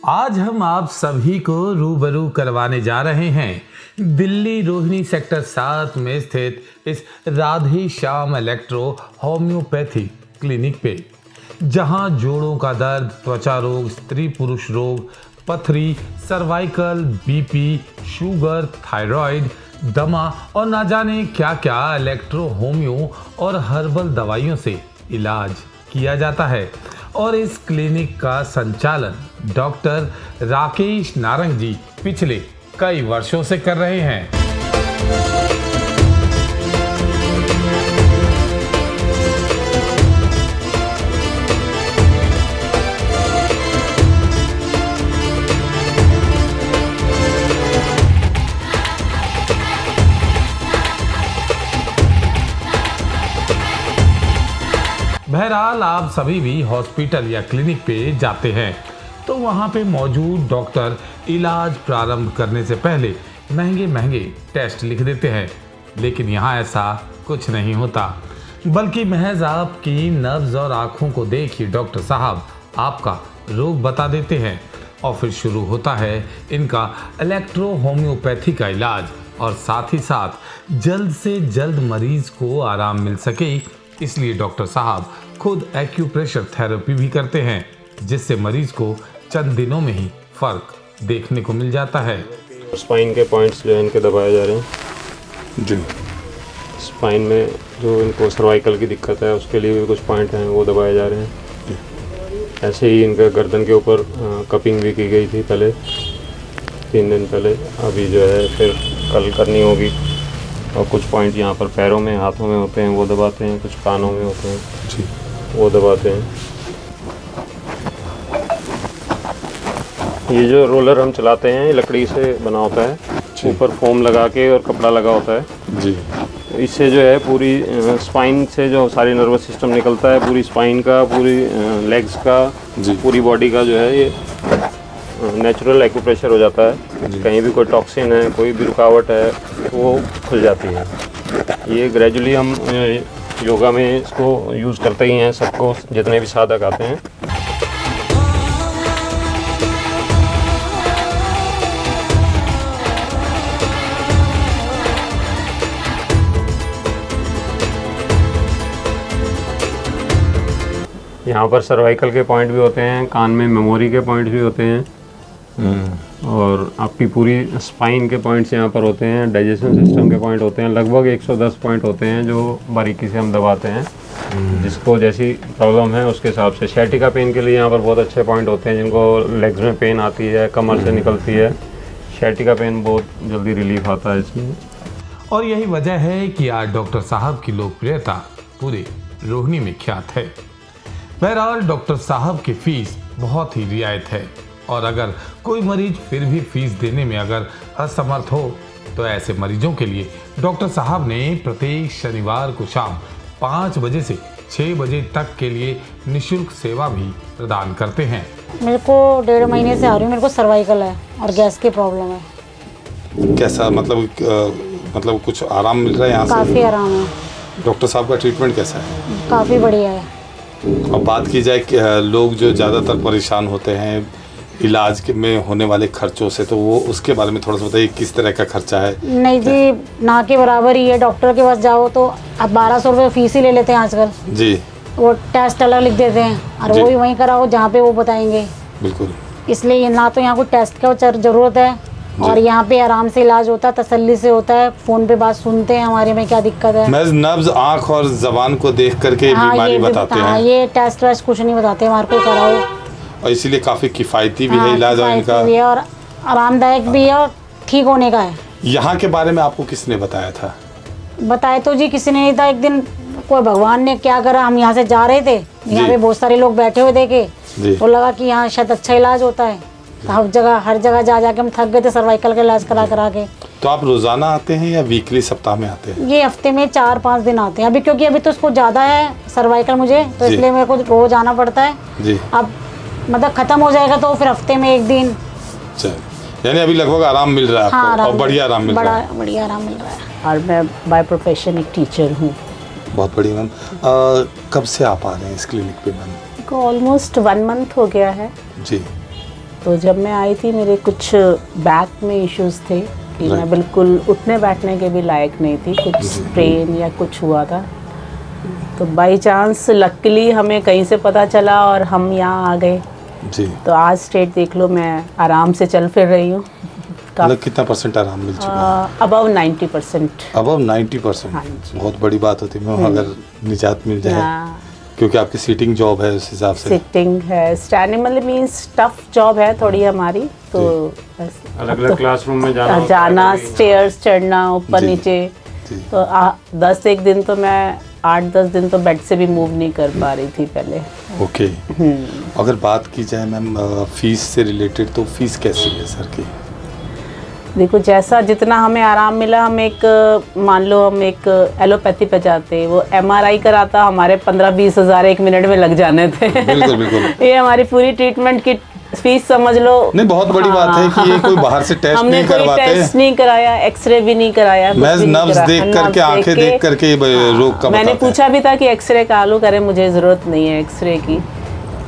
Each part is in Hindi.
आज हम आप सभी को रूबरू करवाने जा रहे हैं दिल्ली रोहिणी सेक्टर 7 में स्थित इस Radhe Shyam electro homeopathy clinic पे, जहां जोड़ों का दर्द, त्वचा रोग, स्त्री पुरुष रोग, पथरी, सर्वाइकल, बीपी, शुगर, थायराइड, दमा और ना जाने क्या क्या इलेक्ट्रो होम्यो और हर्बल दवाइयों से इलाज किया जाता है। और इस क्लिनिक का संचालन डॉक्टर राकेश नारंग जी पिछले कई वर्षों से कर रहे हैं। बहरहाल आप सभी भी हॉस्पिटल या क्लिनिक पे जाते हैं तो वहाँ पे मौजूद डॉक्टर इलाज प्रारंभ करने से पहले महंगे महंगे टेस्ट लिख देते हैं, लेकिन यहाँ ऐसा कुछ नहीं होता, बल्कि महज आपकी नब्ज और आँखों को देख ही डॉक्टर साहब आपका रोग बता देते हैं और फिर शुरू होता है इनका इलेक्ट्रो होम्योपैथी का इलाज। और साथ ही साथ जल्द से जल्द मरीज को आराम मिल सके, इसलिए डॉक्टर साहब खुद एक्यूप्रेशर थेरेपी भी करते हैं, जिससे मरीज को चंद दिनों में ही फर्क देखने को मिल जाता है। स्पाइन के पॉइंट्स जो है इनके दबाए जा रहे हैं जी। स्पाइन में जो इनको सर्वाइकल की दिक्कत है उसके लिए भी कुछ पॉइंट हैं वो दबाए जा रहे हैं। ऐसे ही इनके गर्दन के ऊपर कपिंग भी की गई थी पहले 3 दिन पहले, अभी जो है फिर कल करनी होगी। और कुछ पॉइंट यहाँ पर पैरों में, हाथों में होते हैं वो दबाते हैं, कुछ कानों में होते हैं जी, वो दबाते हैं। ये जो रोलर हम चलाते हैं लकड़ी से बना होता है, ऊपर फोम लगा के और कपड़ा लगा होता है जी। इससे जो है पूरी स्पाइन से जो सारी नर्वस सिस्टम निकलता है, पूरी स्पाइन का, पूरी लेग्स का जी, पूरी बॉडी का जो है ये नेचुरल एक्यूप्रेशर हो जाता है। कहीं भी कोई टॉक्सिन है, कोई भी रुकावट है वो खुल जाती है। ये ग्रेजुअली हम योगा में इसको यूज़ करते ही हैं, सबको जितने भी साधक आते हैं। यहाँ पर सर्वाइकल के पॉइंट भी होते हैं, कान में मेमोरी के पॉइंट भी होते हैं और आपकी पूरी स्पाइन के पॉइंट्स यहाँ पर होते हैं, डाइजेशन सिस्टम के पॉइंट होते हैं। लगभग 110 पॉइंट होते हैं जो बारीकी से हम दबाते हैं, जिसको जैसी प्रॉब्लम है उसके हिसाब से। शैटिका पेन के लिए यहाँ पर बहुत अच्छे पॉइंट होते हैं, जिनको लेग्स में पेन आती है, कमर से निकलती है, शैटिका पेन बहुत जल्दी रिलीफ आता है इसमें। और यही वजह है कि आज डॉक्टर साहब की लोकप्रियता पूरे रोहिणी में ख्यात है। बहरहाल डॉक्टर साहब की फीस बहुत ही रियायत है, और अगर कोई मरीज फिर भी फीस देने में अगर असमर्थ हो तो ऐसे मरीजों के लिए डॉक्टर साहब ने प्रत्येक शनिवार को शाम 5 बजे से 6 बजे तक के लिए निःशुल्क सेवा भी प्रदान करते हैं। मेरे को 1.5 महीने से आ रही हूँ, मेरे को सर्वाइकल है और गैस की प्रॉब्लम है। कैसा मतलब कुछ आराम मिल रहा है यहाँ से? काफ़ी आराम है। डॉक्टर साहब का ट्रीटमेंट कैसा है? काफ़ी बढ़िया है। अब बात की जाए कि लोग जो ज़्यादातर परेशान होते हैं इलाज में होने वाले खर्चों से, तो वो उसके बारे में थोड़ा सा बताइए, किस तरह का खर्चा है? नहीं जी, ना के बराबर ही है। डॉक्टर के पास जाओ तो अब 1200 रुपये फीस ही ले लेते हैं आजकल जी। वो टेस्ट अलग लिख देते हैं और वो भी वहीं कराओ जहाँ पे वो बताएंगे। बिल्कुल। इसलिए ना तो यहाँ कोई टेस्ट का ज़रूरत है और यहाँ पे आराम से इलाज होता है, तसल्ली से होता है। फ़ोन पे बात सुनते हैं हमारे में क्या दिक्कत है। मैं नब्ज, आँख और ज़बान को देख करके बीमारी बताते हैं। ये टेस्ट वेस्ट कुछ नहीं बताते, हमारे को कराओ। और इसीलिए काफ़ी किफ़ायती भी है इलाज और इनका, और आरामदायक भी है और ठीक होने का है। यहाँ के बारे में आपको किसने बताया था? बताया तो जी किसी ने नहीं था। एक दिन कोई भगवान ने क्या करा, हम यहाँ से जा रहे थे, यहाँ पे बहुत सारे लोग बैठे हुए देखे तो लगा कि यहाँ शायद अच्छा इलाज होता है। तो हर जगह जा जाके हम थक गए थे सर्वाइकल का इलाज करा के। तो आप रोज़ाना आते हैं या वीकली, सप्ताह में आते हैं? ये हफ्ते में 4-5 दिन आते हैं अभी, क्योंकि अभी तो उसको ज़्यादा है सर्वाइकल मुझे, तो इसलिए मेरे को रोज़ आना पड़ता है जी। अब मतलब ख़त्म हो जाएगा तो फिर हफ्ते में 1 दिन। यानी अभी लगभग आराम मिल रहा है आपको? हाँ, और बढ़िया आराम मिल रहा है? बढ़िया आराम मिल रहा है। और मैं बाय प्रोफेशन एक टीचर हूँ। बहुत बढ़िया मैम। कब से आप आ रहे हैं इस क्लिनिक पे मैम? ऑलमोस्ट 1 मंथ हो गया है जी। तो जब मैं आई थी मेरे कुछ बैक में इश्यूज थे कि मैं बिल्कुल उठने बैठने के भी लायक नहीं थी, कुछ स्ट्रेन या कुछ हुआ था। तो बाई चांस लकीली हमें कहीं से पता चला और हम यहाँ आ गए जी। तो आज स्टेट देख लो, मैं आराम से चल फिर रही हूँ। मतलब कितना % आराम मिल चुका है? अबव 90%। अबव 90%। हाँ जी। बहुत बड़ी बात होती है अगर निजात मिल जाए, हाँ, क्योंकि आपकी सीटिंग जॉब है उस हिसाब से। सिटिंग है, स्टैंडिंग मतलब मीन्स टफ जॉब है थोड़ी हमारी, तो बस अलग अलग क्लासरूम में जाना जाना, स्टेयर्स चढ़ना ऊपर जी, नीचे। जी। तो 10 दिन तो मैं 8-10 दिन तो बेड से भी मूव नहीं कर पा रही थी पहले। ओके। अगर बात की जाए मैम फीस से रिलेटेड, तो फीस कैसी है सर की? देखो जैसा जितना हमें आराम मिला, हम एक मान लो हम एक एलोपैथी पे जाते, वो MRI कराता हमारे 15-20 हज़ार 1 मिनट में लग जाने थे। बिल्कुल बिल्कुल। ये हमारी पूरी ट्रीटमेंट की फीस समझ लो। नहीं, बहुत बड़ी बात है कि ये कोई बाहर से टेस्ट हमने नहीं कोई करवाते, टेस्ट नहीं कराया, एक्सरे भी नहीं कराया, कुछ महज भी नहीं नब्ज कराया। देख करके, नब्ज आंखें देख करके ये रोग का मैंने बताते हैं। पूछा भी था कि एक्सरे कालू करे, मुझे ज़रूरत नहीं है एक्सरे की।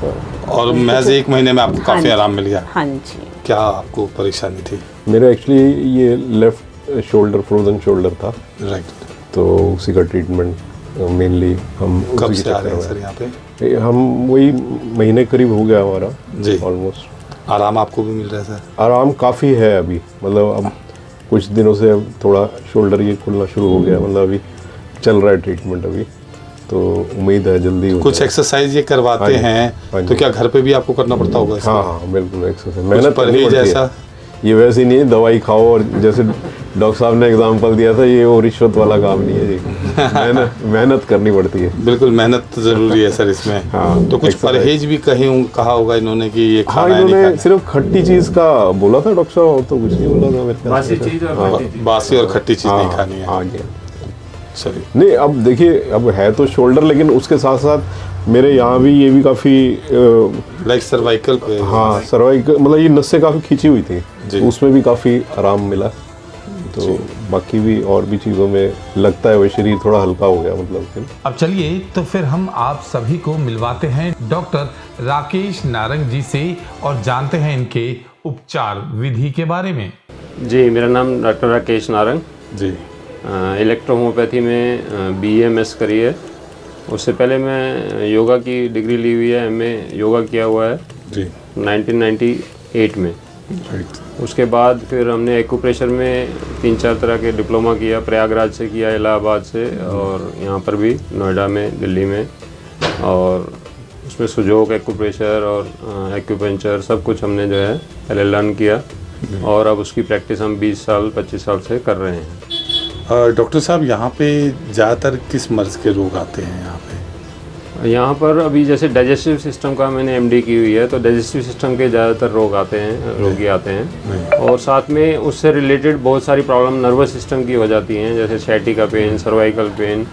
तो और महज 1 महीने में आपको काफी हाँ आराम मिल गया। हाँ जी। क्या आपको परेशानी थी? मेरा एक्चुअली ये लेफ़्ट शोल्डर, फ्रोजन शोल्डर था, राइट। तो उसी का ट्रीटमेंट मेनली हम कब उसी के से आ रहे हैं चक्कर सर यहाँ पे? में। हम वही महीने करीब हो गया हमारा जी। ऑलमोस्ट। आराम आपको भी मिल रहा है सर? आराम काफ़ी है अभी, मतलब अब कुछ दिनों से अब थोड़ा शोल्डर ये खुलना शुरू हो गया, मतलब अभी चल रहा है ट्रीटमेंट अभी, तो उम्मीद है जल्दी हो कुछ जाए। एक्सरसाइज ये करवाते हाँ जी, हाँ हैं, जी। तो क्या घर पे भी आपको करना पड़ता होगा इसका? हाँ हाँ बिल्कुल, एक्सरसाइज मेहनत करनी परहेज पड़ती ऐसा? है। ये वैसे नहीं है दवाई खाओ, और जैसे डॉक्टर साहब ने एग्जांपल दिया था, ये वो रिश्वत वाला काम नहीं है जी। मेहनत करनी पड़ती है। बिल्कुल, मेहनत तो जरूरी है सर इसमें। हाँ, तो कुछ exercise। परहेज भी कहा होगा इन्होंने कि ये हाँ, खाना है नहीं इन्होंने खाना? सिर्फ खट्टी चीज का बोला था डॉक्टर साहब, और तो कुछ नहीं बोला था मेरे ख्याल बासी से। चीज और हाँ, खट्टी चीज। बासी और खट्टी चीज नहीं हाँ, खानी है। हाँ जी। चलिए। नहीं, अब देखिए, अब है तो शोल्डर, लेकिन उसके साथ साथ मेरे यहाँ भी ये भी काफ़ी लाइक सर्वाइकल पे? हाँ, सर्वाइकल, मतलब ये नसें काफ़ी खींची हुई थी, जी। उसमें भी काफ़ी आराम मिला। तो बाकी भी और भी चीज़ों में लगता है वो शरीर थोड़ा हल्का हो गया, मतलब। अब चलिए तो फिर हम आप सभी को मिलवाते हैं डॉक्टर राकेश नारंग जी से और जानते हैं इनके उपचार विधि के बारे में। जी, मेरा नाम डॉक्टर राकेश नारंग। जी। इलेक्ट्रो होम्योपैथी में BAMS करी है। उससे पहले मैं योगा की डिग्री ली हुई है, MA योगा किया हुआ है जी। 1998 में। राइट। उसके बाद फिर हमने एक्यूप्रेशर में 3-4 तरह के डिप्लोमा किया, प्रयागराज से किया, इलाहाबाद से, और यहाँ पर भी नोएडा में, दिल्ली में। और उसमें सुजोग, एक्यूप्रेशर और एक्यूपेंचर सब कुछ हमने जो है पहले लर्न किया, और अब उसकी प्रैक्टिस हम 20 साल 25 साल से कर रहे हैं। डॉक्टर साहब, यहाँ पे ज़्यादातर किस मर्ज के रोग आते हैं यहाँ पे? यहाँ पर अभी जैसे डाइजेस्टिव सिस्टम का मैंने MD की हुई है, तो डाइजेस्टिव सिस्टम के ज़्यादातर रोग आते हैं, रोगी आते हैं। और साथ में उससे रिलेटेड बहुत सारी प्रॉब्लम नर्वस सिस्टम की हो जाती हैं, जैसे सैटिका पेन, सर्वाइकल पेन।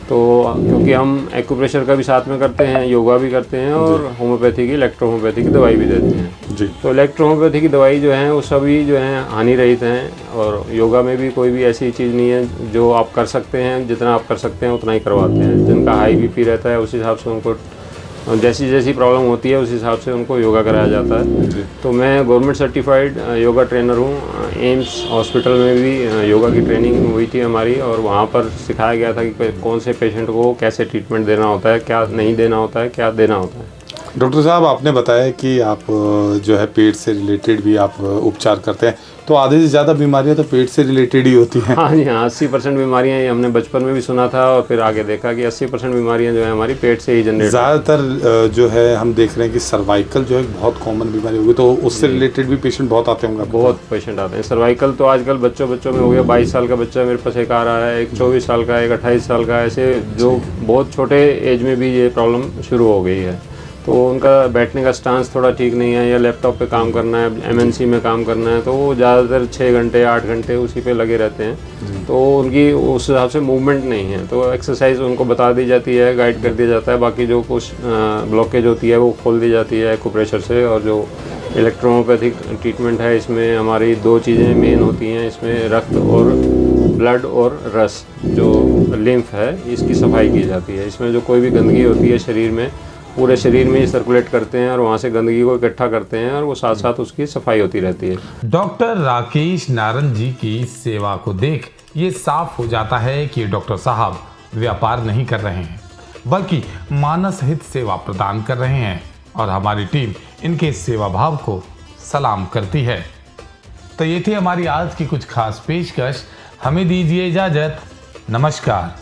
तो क्योंकि हम एक्यूप्रेशर का भी साथ में करते हैं, योगा भी करते हैं, और होम्योपैथी की, इलेक्ट्रो होम्योपैथी की दवाई भी देते हैं। जी। तो इलेक्ट्रो होम्योपैथी की दवाई जो है वो सभी जो है हानि रहित हैं, और योगा में भी कोई भी ऐसी चीज़ नहीं है, जो आप कर सकते हैं, जितना आप कर सकते हैं उतना ही करवाते हैं। जिनका हाई BP रहता है उस हिसाब से उनको जैसी जैसी प्रॉब्लम होती है उस हिसाब से उनको योगा कराया जाता है। तो मैं गवर्नमेंट सर्टिफाइड योगा ट्रेनर हूँ। एम्स हॉस्पिटल में भी योगा की ट्रेनिंग हुई थी हमारी, और वहाँ पर सिखाया गया था कि कौन से पेशेंट को कैसे ट्रीटमेंट देना होता है, क्या नहीं देना होता है, क्या देना होता है। डॉक्टर साहब, आपने बताया कि आप जो है पेट से रिलेटेड भी आप उपचार करते हैं, तो आधे से ज़्यादा बीमारियां तो पेट से रिलेटेड ही होती हैं। हाँ जी, हाँ, 80% बीमारियाँ, ये हमने बचपन में भी सुना था, और फिर आगे देखा कि 80% बीमारियाँ जो है हमारी पेट से ही जनरेट। ज़्यादातर जो है हम देख रहे हैं कि सर्वाइकल जो है बहुत कॉमन बीमारी होगी, तो उससे रिलेटेड भी पेशेंट बहुत आते होंगे? बहुत पेशेंट आते हैं। सर्वाइकल तो आजकल बच्चों में हो गया। 22 साल का बच्चा मेरे पास एक आ रहा है, एक 24 साल का, एक 28 साल का, ऐसे जो बहुत छोटे एज में भी ये प्रॉब्लम शुरू हो गई है। तो उनका बैठने का स्टांस थोड़ा ठीक नहीं है, या लैपटॉप पे काम करना है, MNC में काम करना है, तो वो ज़्यादातर 6 घंटे 8 घंटे उसी पे लगे रहते हैं। तो उनकी उस हिसाब से मूवमेंट नहीं है, तो एक्सरसाइज उनको बता दी जाती है, गाइड कर दिया जाता है। बाकी जो कुछ ब्लॉकेज होती है वो खोल दी जाती है एक्यूप्रेशर से। और जो इलेक्ट्रोहोम्योपैथिक ट्रीटमेंट है, इसमें हमारी 2 चीज़ें मेन होती हैं। इसमें रक्त और ब्लड और रस, जो लिम्फ है, इसकी सफाई की जाती है। इसमें जो कोई भी गंदगी होती है शरीर में, पूरे शरीर में सर्कुलेट करते हैं और वहाँ से गंदगी को इकट्ठा करते हैं और वो साथ साथ उसकी सफाई होती रहती है। डॉक्टर राकेश नारंग जी की सेवा को देख ये साफ हो जाता है कि डॉक्टर साहब व्यापार नहीं कर रहे हैं बल्कि मानस हित सेवा प्रदान कर रहे हैं और हमारी टीम इनके सेवा भाव को सलाम करती है। तो ये थी हमारी आज की कुछ खास पेशकश। हमें दीजिए इजाजत। नमस्कार।